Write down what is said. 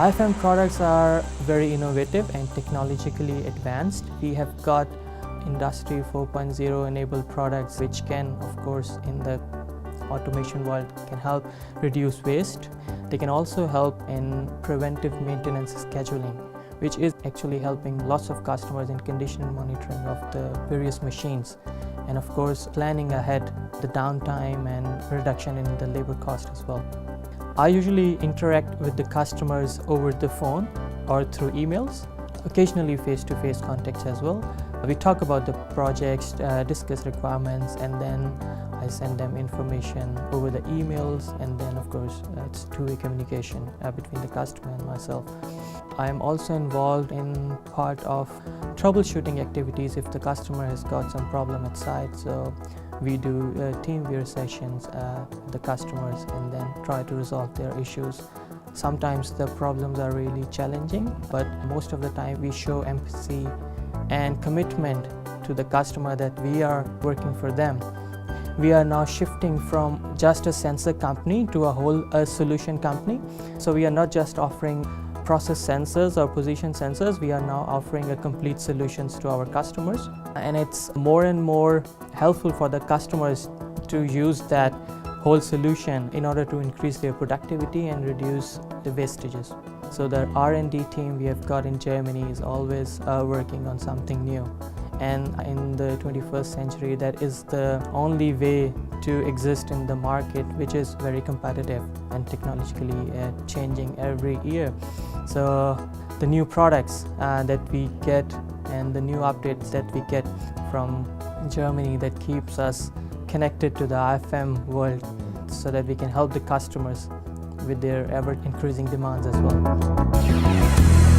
IFM products are very innovative and technologically advanced. We have got Industry 4.0 enabled products which can, of course, in the automation world, can help reduce waste. They can also help in preventive maintenance scheduling, which is actually helping lots of customers in condition monitoring of the various machines. And of course, planning ahead the downtime and reduction in the labor cost as well. I usually interact with the customers over the phone or through emails, occasionally face-to-face contacts as well. We talk about the projects, discuss requirements, and then I send them information over the emails, and then of course it's two-way communication between the customer and myself. I am also involved in part of troubleshooting activities if the customer has got some problem at site. So we do TeamViewer sessions with the customers and then try to resolve their issues. Sometimes the problems are really challenging, but most of the time we show empathy and commitment to the customer that we are working for them. We are now shifting from just a sensor company to a whole solution company. So we are not just offering process sensors or position sensors, we are now offering a complete solutions to our customers. And it's more and more helpful for the customers to use that whole solution in order to increase their productivity and reduce the wastages. So the R&D team we have got in Germany is always working on something new. And in the 21st century, that is the only way to exist in the market, which is very competitive and technologically changing every year. So the new products that we get and the new updates that we get from Germany, that keeps us connected to the IFM world so that we can help the customers with their ever increasing demands as well.